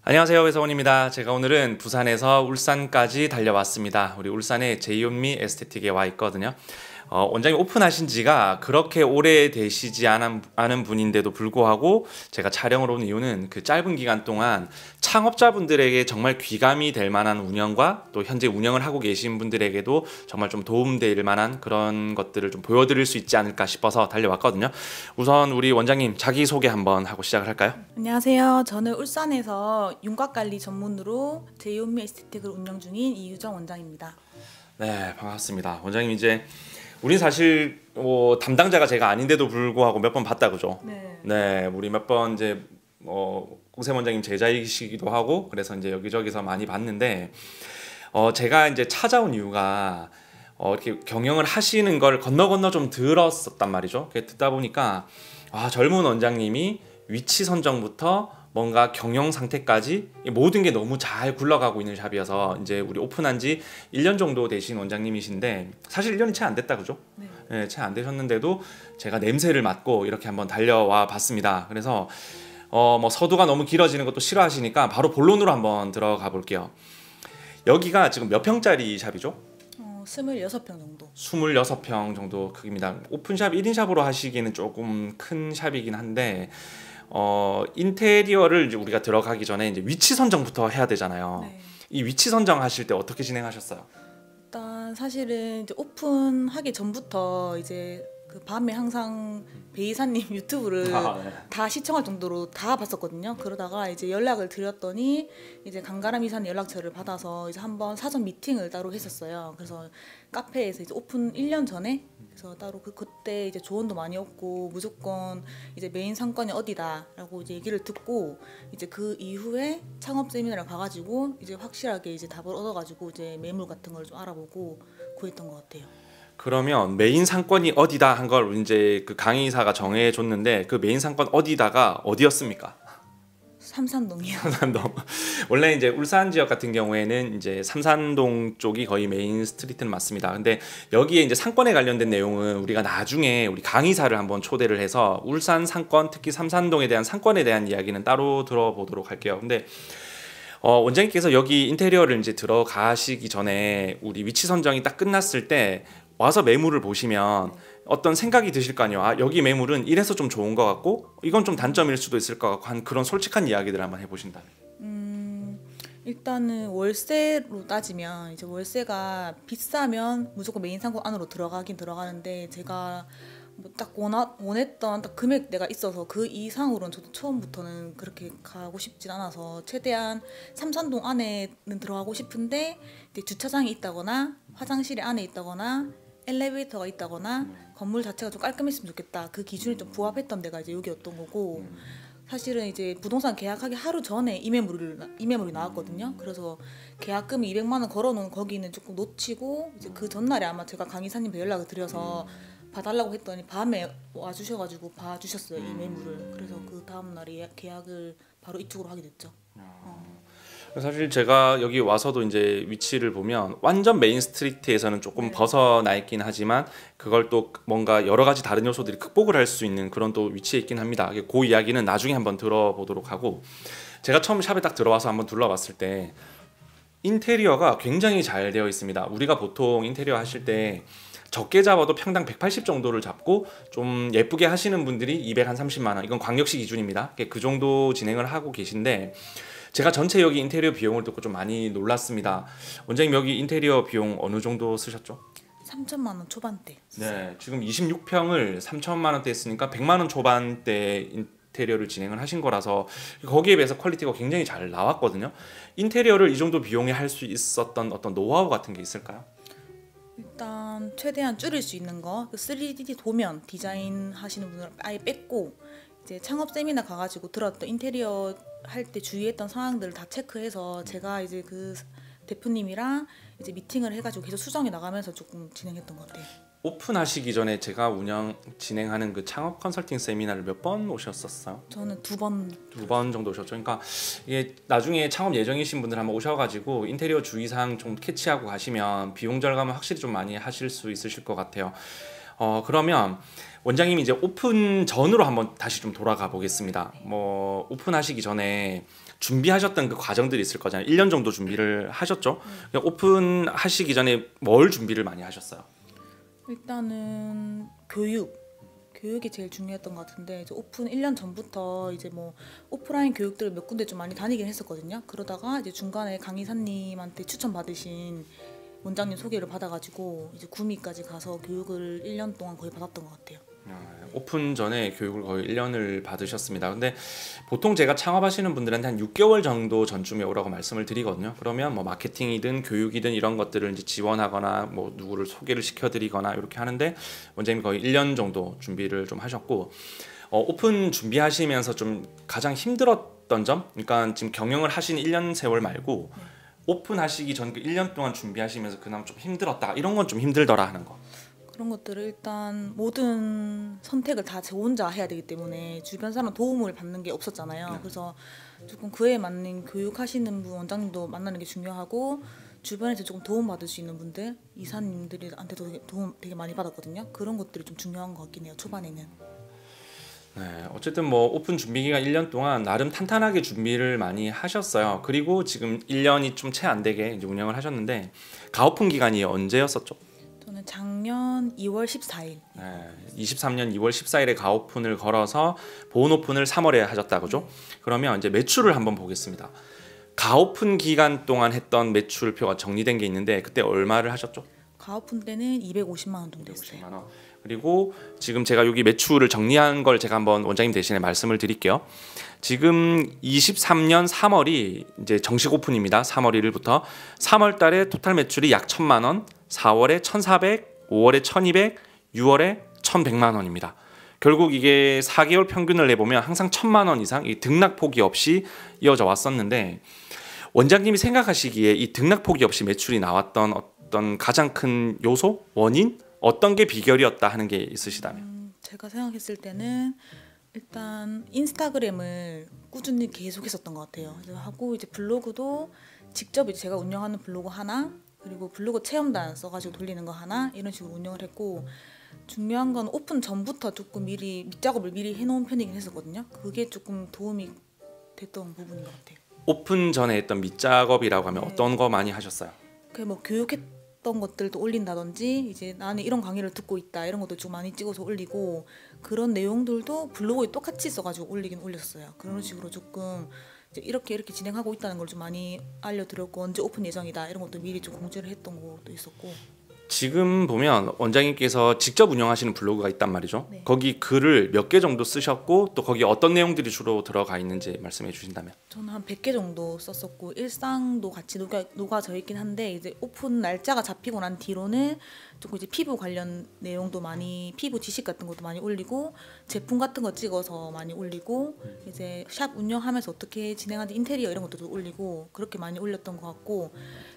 안녕하세요, 배성훈입니다. 제가 오늘은 부산에서 울산까지 달려왔습니다. 우리 울산에 제이온미 에스테틱에 와 있거든요. 원장님 오픈하신 지가 그렇게 오래되시지 않은 분인데도 불구하고 제가 촬영을 온 이유는 그 짧은 기간 동안 창업자분들에게 정말 귀감이 될 만한 운영과 또 현재 운영을 하고 계신 분들에게도 정말 좀 도움될 만한 그런 것들을 좀 보여드릴 수 있지 않을까 싶어서 달려왔거든요. 우선 우리 원장님 자기소개 한번 하고 시작을 할까요? 안녕하세요. 저는 울산에서 윤곽관리 전문으로 제이온미 에스테틱을 운영 중인 이유정 원장입니다. 네, 반갑습니다. 원장님 이제 우린 사실 담당자가 제가 아닌데도 불구하고 몇 번 봤다 그죠? 네, 우리 몇 번 이제 공세 원장님 제자이시기도 하고 그래서 이제 여기저기서 많이 봤는데 제가 이제 찾아온 이유가 이렇게 경영을 하시는 걸 건너 좀 들었었단 말이죠. 듣다 보니까 젊은 원장님이 위치 선정부터 뭔가 경영 상태까지 모든 게 너무 잘 굴러가고 있는 샵이어서 이제 우리 오픈한 지 1년 정도 되신 원장님이신데 사실 1년이 채 안 됐다 그죠? 네, 채 안 되셨는데도 제가 냄새를 맡고 이렇게 한번 달려와 봤습니다. 그래서 서두가 너무 길어지는 것도 싫어하시니까 바로 본론으로 한번 들어가 볼게요. 여기가 지금 몇 평짜리 샵이죠? 26평 정도. 26평 정도 크기입니다. 오픈샵 1인 샵으로 하시기에는 조금 큰 샵이긴 한데 인테리어를 이제 우리가 들어가기 전에 이제 위치 선정부터 해야 되잖아요. 네. 이 위치 선정하실 때 어떻게 진행하셨어요? 일단 사실은 이제 오픈하기 전부터 이제 그 밤에 항상 베이사님 유튜브를 네. 다 시청할 정도로 다 봤었거든요. 그러다가 이제 연락을 드렸더니 이제 강가람 이사님 연락처를 받아서 이제 한번 사전 미팅을 따로 했었어요. 그래서 카페에서 이제 오픈 1년 전에 그래서 따로 그때 이제 조언도 많이 얻고 무조건 이제 메인 상권이 어디다라고 이제 얘기를 듣고 이제 그 이후에 창업 세미나를 가가지고 이제 확실하게 이제 답을 얻어가지고 이제 매물 같은 걸 좀 알아보고 구했던 것 같아요. 그러면 메인 상권이 어디다 한 걸 이제 그 강의사가 정해줬는데 그 메인 상권 어디다가 어디였습니까? 삼산동이요. 삼산동. 원래 이제 울산 지역 같은 경우에는 이제 삼산동 쪽이 거의 메인 스트리트는 맞습니다. 근데 여기에 이제 상권에 관련된 내용은 우리가 나중에 우리 강의사를 한번 초대를 해서 울산 상권, 특히 삼산동에 대한 상권에 대한 이야기는 따로 들어보도록 할게요. 근데 원장님께서 여기 인테리어를 이제 들어가시기 전에 우리 위치 선정이 딱 끝났을 때 와서 매물을 보시면 어떤 생각이 드실 거 아니에요. 여기 매물은 이래서 좀 좋은 것 같고 이건 좀 단점일 수도 있을 것 같고 한 그런 솔직한 이야기들을 한번 해보신다면. 일단은 월세로 따지면 이제 월세가 비싸면 무조건 메인 상권 안으로 들어가긴 들어가는데 제가 뭐 딱 원했던 딱 금액대가 있어서 그 이상으로는 저도 처음부터는 그렇게 가고 싶진 않아서 최대한 삼산동 안에는 들어가고 싶은데 이제 주차장이 있다거나 화장실이 안에 있다거나 엘리베이터가 있다거나 건물 자체가 좀 깔끔했으면 좋겠다. 그 기준이 좀 부합했던 데가 이제 여기였던 거고 사실은 이제 부동산 계약하기 하루 전에 이매물이 나왔거든요. 그래서 계약금이 200만 원 걸어놓은 거기는 조금 놓치고 이제 그 전날에 아마 제가 강의사님께 연락을 드려서 봐달라고 했더니 밤에 와주셔가지고 봐주셨어요 이 매물을. 그래서 그 다음 날에 계약을 바로 이쪽으로 하게 됐죠. 사실 제가 여기 와서도 이제 위치를 보면 완전 메인 스트리트에서는 조금 벗어나 있긴 하지만 그걸 또 뭔가 여러 가지 다른 요소들이 극복을 할 수 있는 그런 또 위치에 있긴 합니다. 그 이야기는 나중에 한번 들어보도록 하고 제가 처음 샵에 딱 들어와서 한번 둘러봤을 때 인테리어가 굉장히 잘 되어 있습니다. 우리가 보통 인테리어 하실 때 적게 잡아도 평당 180 정도를 잡고 좀 예쁘게 하시는 분들이 230만 원 이건 광역시 기준입니다. 그 정도 진행을 하고 계신데 제가 전체 여기 인테리어 비용을 듣고 좀 많이 놀랐습니다. 원장님 여기 인테리어 비용 어느 정도 쓰셨죠? 3천만 원 초반대. 네, 지금 26평을 3천만 원대 했으니까 100만 원 초반대 인테리어를 진행을 하신 거라서 거기에 비해서 퀄리티가 굉장히 잘 나왔거든요. 인테리어를 이 정도 비용에 할 수 있었던 어떤 노하우 같은 게 있을까요? 일단 최대한 줄일 수 있는 거 3D 도면 디자인 하시는 분들 아예 뺐고 이제 창업 세미나 가가지고 들었던 인테리어 할 때 주의했던 사항들을 다 체크해서 제가 이제 그 대표님이랑 이제 미팅을 해가지고 계속 수정해 나가면서 조금 진행했던 것 같아요. 오픈하시기 전에 제가 진행하는 그 창업 컨설팅 세미나를 몇 번 오셨었어요? 저는 두 번 정도 오셨죠. 그러니까 이게 나중에 창업 예정이신 분들 한번 오셔가지고 인테리어 주의사항 좀 캐치하고 가시면 비용 절감을 확실히 좀 많이 하실 수 있으실 것 같아요. 그러면 원장님이 이제 오픈 전으로 한번 다시 좀 돌아가 보겠습니다. 오픈하시기 전에 준비하셨던 그 과정들이 있을 거잖아요. 1년 정도 준비를 하셨죠. 오픈하시기 전에 뭘 준비를 많이 하셨어요? 일단은 교육이 제일 중요했던 것 같은데 이제 오픈 1년 전부터 이제 뭐 오프라인 교육들을 몇 군데 좀 많이 다니긴 했었거든요. 그러다가 이제 중간에 강의사님한테 추천 받으신 원장님 소개를 받아가지고 이제 구미까지 가서 교육을 1년 동안 거의 받았던 것 같아요. 오픈 전에 교육을 거의 1년을 받으셨습니다. 근데 보통 제가 창업하시는 분들한테 한 6개월 정도 전쯤에 오라고 말씀을 드리거든요. 그러면 뭐 마케팅이든 교육이든 이런 것들을 이제 지원하거나 뭐 누구를 소개를 시켜드리거나 이렇게 하는데 원장님 거의 1년 정도 준비를 좀 하셨고 오픈 준비하시면서 좀 가장 힘들었던 점, 그러니까 지금 경영을 하신 1년 세월 말고 오픈하시기 전 그 1년 동안 준비하시면서 그나마 좀 힘들었다 이런 건 좀 힘들더라 하는 거. 그런 것들을 일단 모든 선택을 다 제 혼자 해야 되기 때문에 주변 사람 도움을 받는 게 없었잖아요. 그래서 조금 그에 맞는 교육하시는 분 원장님도 만나는 게 중요하고 주변에서 조금 도움 받을 수 있는 분들 이사님들한테도 도움 되게 많이 받았거든요. 그런 것들이 좀 중요한 것 같긴 해요. 초반에는. 네, 어쨌든 뭐 오픈 준비 기간 1년 동안 나름 탄탄하게 준비를 많이 하셨어요. 그리고 지금 1년이 좀 채 안 되게 이제 운영을 하셨는데 가오픈 기간이 언제였었죠? 저는 작년 2월 14일. 네, 23년 2월 14일에 가오픈을 걸어서 본 오픈을 3월에 하셨다 그죠? 그러면 이제 매출을 한번 보겠습니다. 가오픈 기간 동안 했던 매출표가 정리된 게 있는데 그때 얼마를 하셨죠? 가오픈 때는 250만 원 정도 했어요. 250만 원. 그리고 지금 제가 여기 매출을 정리한 걸 제가 한번 원장님 대신에 말씀을 드릴게요. 지금 23년 3월이 이제 정식 오픈입니다. 3월 1일부터 3월 달에 토탈 매출이 약 1,000만 원, 4월에 1,400, 5월에 1,200, 6월에 1,100만 원입니다. 결국 이게 4개월 평균을 내보면 항상 1,000만 원 이상 이 등락폭이 없이 이어져 왔었는데 원장님이 생각하시기에 이 등락폭이 없이 매출이 나왔던 어떤 가장 큰 요소, 원인 어떤 게 비결이었다 하는 게 있으시다면? 제가 생각했을 때는 일단 인스타그램을 꾸준히 계속 했었던 것 같아요. 그래서 하고 이제 블로그도 직접 이제 제가 운영하는 블로그 하나 그리고 블로그 체험단 써가지고 돌리는 거 하나 이런 식으로 운영을 했고 중요한 건 오픈 전부터 조금 미리 밑작업을 미리 해놓은 편이긴 했었거든요. 그게 조금 도움이 됐던 부분인 것 같아요. 오픈 전에 했던 밑작업이라고 하면 어떤 거 많이 하셨어요? 그 뭐 교육했던 것들도 올린다든지 이제 나는 이런 강의를 듣고 있다 이런 것도 좀 많이 찍어서 올리고 그런 내용들도 블로그에 똑같이 써가지고 올리긴 올렸어요. 그런 식으로 조금 이제 이렇게 진행하고 있다는 걸 좀 많이 알려드렸고 언제 오픈 예정이다 이런 것도 미리 좀 공지를 했던 것도 있었고. 지금 보면 원장님께서 직접 운영하시는 블로그가 있단 말이죠. 네. 거기 글을 몇 개 정도 쓰셨고 또 거기 어떤 내용들이 주로 들어가 있는지 말씀해 주신다면. 저는 한 100개 정도 썼었고 일상도 같이 녹아져 있긴 한데 이제 오픈 날짜가 잡히고 난 뒤로는 조금 이제 피부 관련 내용도 많이 피부 지식 같은 것도 많이 올리고 제품 같은 거 찍어서 많이 올리고 이제 샵 운영하면서 어떻게 진행하는지 인테리어 이런 것도 올리고 그렇게 많이 올렸던 것 같고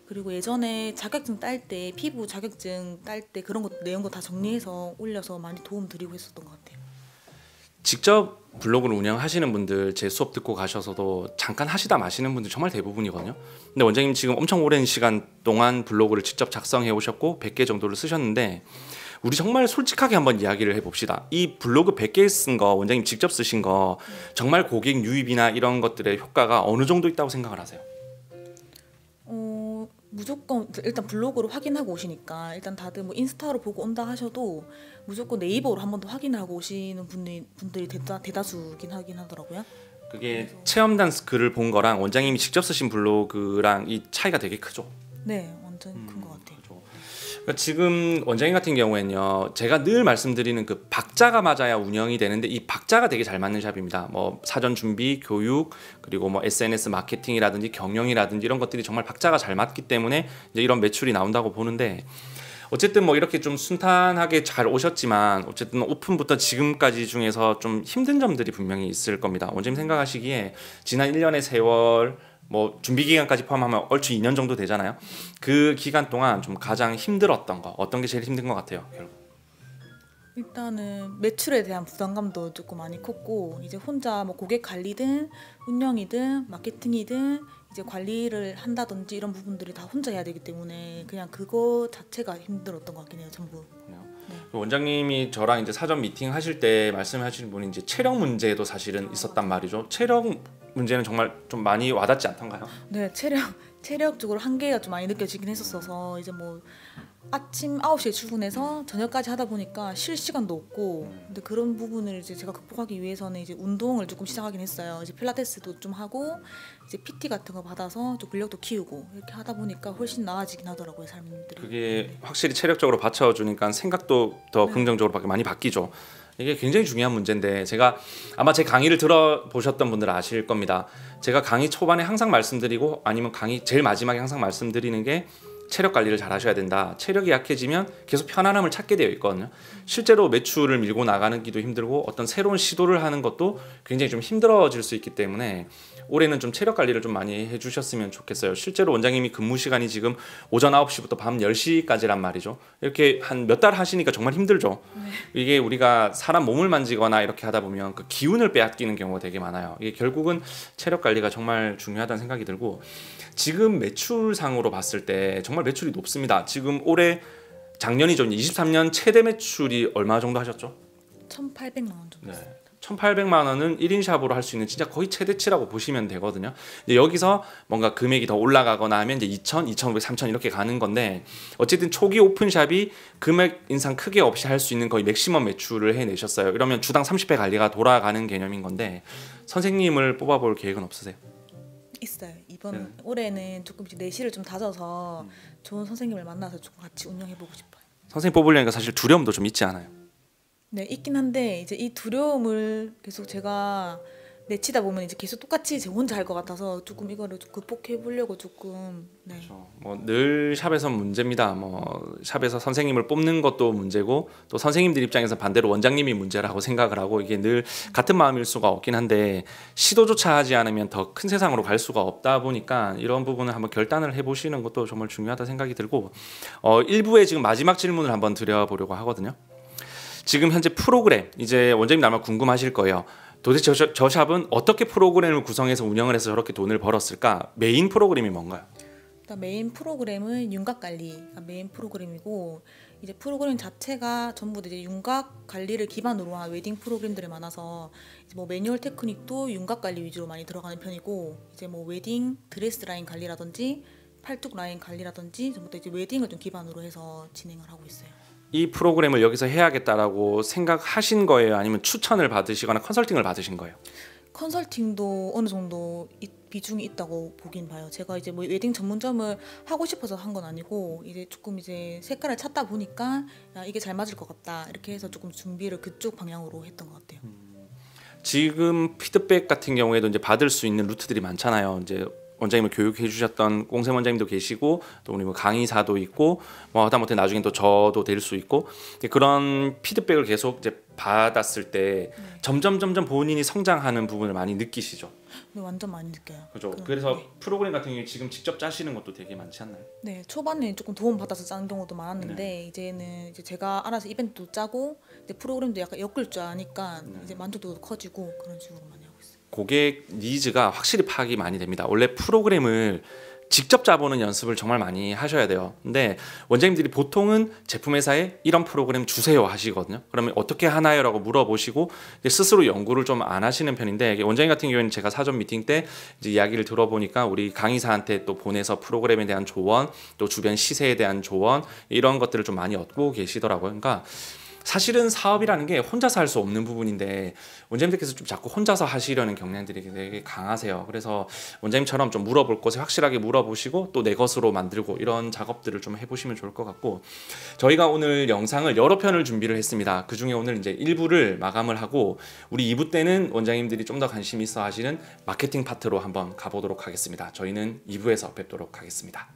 그리고 예전에 자격증 딸 때 피부 자격증 딸 때 그런 것 내용도 다 정리해서 올려서 많이 도움 드리고 했었던 것 같아요. 직접 블로그를 운영하시는 분들 제 수업 듣고 가셔서도 잠깐 하시다 마시는 분들 정말 대부분이거든요. 근데 원장님 지금 엄청 오랜 시간 동안 블로그를 직접 작성해 오셨고 100개 정도를 쓰셨는데 우리 정말 솔직하게 한번 이야기를 해봅시다. 이 블로그 100개 쓴 거 원장님 직접 쓰신 거 정말 고객 유입이나 이런 것들의 효과가 어느 정도 있다고 생각을 하세요? 무조건 일단 블로그로 확인하고 오시니까 일단 다들 뭐 인스타로 보고 온다 하셔도 무조건 네이버로 한 번 더 확인하고 오시는 분들이 대다수긴 하긴 하더라고요. 그게 체험단 글을 본 거랑 원장님이 직접 쓰신 블로그랑 이 차이가 되게 크죠? 네, 완전 큰 것 같아요. 그러니까 지금 원장님 같은 경우에는요, 제가 늘 말씀드리는 그 박자가 맞아야 운영이 되는데 이 박자가 되게 잘 맞는 샵입니다. 뭐 사전 준비, 교육, 그리고 뭐 SNS 마케팅이라든지 경영이라든지 이런 것들이 정말 박자가 잘 맞기 때문에 이제 이런 매출이 나온다고 보는데 어쨌든 뭐 이렇게 좀 순탄하게 잘 오셨지만 어쨌든 오픈부터 지금까지 중에서 좀 힘든 점들이 분명히 있을 겁니다. 원장님 생각하시기에 지난 1년의 세월 뭐 준비 기간까지 포함하면 얼추 2년 정도 되잖아요. 그 기간 동안 좀 가장 힘들었던 거 어떤 게 제일 힘든 것 같아요? 결국. 일단은 매출에 대한 부담감도 조금 많이 컸고 이제 혼자 뭐 고객 관리든 운영이든 마케팅이든 이제 관리를 한다든지 이런 부분들이 다 혼자 해야 되기 때문에 그냥 그거 자체가 힘들었던 것 같긴 해요. 전부. 네. 원장님이 저랑 이제 사전 미팅 하실 때 말씀하시는 분이 이제 체력 문제도 사실은 있었단 말이죠. 체력 문제는 정말 좀 많이 와닿지 않던가요? 네, 체력적으로 한계가 좀 많이 느껴지긴 했었어서 이제 뭐 아침 9시에 출근해서 저녁까지 하다 보니까 쉴 시간도 없고 근데 그런 부분을 이제 제가 극복하기 위해서는 이제 운동을 조금 시작하긴 했어요. 이제 필라테스도 좀 하고 이제 PT 같은 거 받아서 좀 근력도 키우고 이렇게 하다 보니까 훨씬 나아지긴 하더라고요, 삶들이. 그게 확실히 체력적으로 받쳐주니까 생각도 더 긍정적으로 많이 바뀌죠. 이게 굉장히 중요한 문제인데 제가 아마 제 강의를 들어보셨던 분들은 아실 겁니다. 제가 강의 초반에 항상 말씀드리고 아니면 강의 제일 마지막에 항상 말씀드리는 게 체력 관리를 잘 하셔야 된다. 체력이 약해지면 계속 편안함을 찾게 되어 있거든요. 실제로 매출을 밀고 나가는 기도 힘들고 어떤 새로운 시도를 하는 것도 굉장히 좀 힘들어질 수 있기 때문에 올해는 좀 체력 관리를 좀 많이 해주셨으면 좋겠어요. 실제로 원장님이 근무 시간이 지금 오전 9시부터 밤 10시까지란 말이죠. 이렇게 한 몇 달 하시니까 정말 힘들죠. 이게 우리가 사람 몸을 만지거나 이렇게 하다 보면 그 기운을 빼앗기는 경우가 되게 많아요. 이게 결국은 체력 관리가 정말 중요하다는 생각이 들고 지금 매출상으로 봤을 때 정말 매출이 높습니다. 지금 올해 작년이죠. 23년 최대 매출이 얼마 정도 하셨죠? 1,800만 원 정도. 네. 1,800만 원은 1인 샵으로 할 수 있는 진짜 거의 최대치라고 보시면 되거든요. 이제 여기서 뭔가 금액이 더 올라가거나 하면 이제 2,000, 2,500, 3,000 이렇게 가는 건데 어쨌든 초기 오픈샵이 금액 인상 크게 없이 할 수 있는 거의 맥시멈 매출을 해내셨어요. 이러면 주당 30회 관리가 돌아가는 개념인 건데 선생님을 뽑아볼 계획은 없으세요? 있어요. 이번 올해는 조금 이제 내실을 좀 다져서 좋은 선생님을 만나서 조금 같이 운영해보고 싶어요. 선생님 뽑으려니까 사실 두려움도 좀 있지 않아요? 네, 있긴 한데 이제 이 두려움을 계속 제가 내치다 보면 이제 계속 똑같이 제 혼자 할 것 같아서 조금 이거를 좀 극복해 보려고 조금 네. 그렇죠. 뭐 늘 샵에서 문제입니다. 뭐 샵에서 선생님을 뽑는 것도 문제고 또 선생님들 입장에서 반대로 원장님이 문제라고 생각을 하고 이게 늘 같은 마음일 수가 없긴 한데 시도조차 하지 않으면 더 큰 세상으로 갈 수가 없다 보니까 이런 부분을 한번 결단을 해보시는 것도 정말 중요하다 생각이 들고 1부에 지금 마지막 질문을 한번 드려보려고 하거든요. 지금 현재 프로그램 이제 원장님 아마 궁금하실 거예요. 도대체 저 샵은 어떻게 프로그램을 구성해서 운영을 해서 저렇게 돈을 벌었을까? 메인 프로그램이 뭔가요? 일단 메인 프로그램은 윤곽 관리가 메인 프로그램이고 이제 프로그램 자체가 전부 이제 윤곽 관리를 기반으로 한 웨딩 프로그램들이 많아서 이제 뭐 매뉴얼 테크닉도 윤곽 관리 위주로 많이 들어가는 편이고 이제 뭐 웨딩 드레스 라인 관리라든지 팔뚝 라인 관리라든지 전부 다 이제 웨딩을 좀 기반으로 해서 진행을 하고 있어요. 이 프로그램을 여기서 해야겠다라고 생각하신 거예요? 아니면 추천을 받으시거나 컨설팅을 받으신 거예요? 컨설팅도 어느 정도 비중이 있다고 보긴 봐요. 제가 이제 뭐 웨딩 전문점을 하고 싶어서 한 건 아니고 이제 조금 이제 색깔을 찾다 보니까 야, 이게 잘 맞을 것 같다 이렇게 해서 조금 준비를 그쪽 방향으로 했던 것 같아요. 지금 피드백 같은 경우에도 이제 받을 수 있는 루트들이 많잖아요. 이제 원장님을 교육해 주셨던 꽁샘 원장님도 계시고 또 우리 뭐 강의사도 있고 뭐 하다못해 나중에 또 저도 될 수 있고 그런 피드백을 계속 이제 받았을 때 점점 본인이 성장하는 부분을 많이 느끼시죠? 네, 완전 많이 느껴요. 그죠. 그래서 프로그램 같은 경우에 지금 직접 짜시는 것도 되게 많지 않나요? 네, 초반에 조금 도움 받아서 짜는 경우도 많았는데 이제는 이제 제가 알아서 이벤트도 짜고 이제 프로그램도 약간 엮을 줄 아니까 이제 만족도도 커지고 그런 식으로 많이 하고 있어요. 고객 니즈가 확실히 파악이 많이 됩니다. 원래 프로그램을 직접 짜보는 연습을 정말 많이 하셔야 돼요. 근데 원장님들이 보통은 제품 회사에 이런 프로그램 주세요 하시거든요. 그러면 어떻게 하나요? 라고 물어보시고 스스로 연구를 좀 안 하시는 편인데 원장님 같은 경우에는 제가 사전 미팅 때 이제 이야기를 들어보니까 우리 강의사한테 또 보내서 프로그램에 대한 조언 또 주변 시세에 대한 조언 이런 것들을 좀 많이 얻고 계시더라고요. 그러니까 사실은 사업이라는 게 혼자서 할 수 없는 부분인데 원장님들께서 좀 자꾸 혼자서 하시려는 경향들이 되게 강하세요. 그래서 원장님처럼 좀 물어볼 곳에 확실하게 물어보시고 또 내 것으로 만들고 이런 작업들을 좀 해보시면 좋을 것 같고 저희가 오늘 영상을 여러 편을 준비를 했습니다. 그중에 오늘 이제 1부를 마감을 하고 우리 2부 때는 원장님들이 좀 더 관심 있어 하시는 마케팅 파트로 한번 가보도록 하겠습니다. 저희는 2부에서 뵙도록 하겠습니다.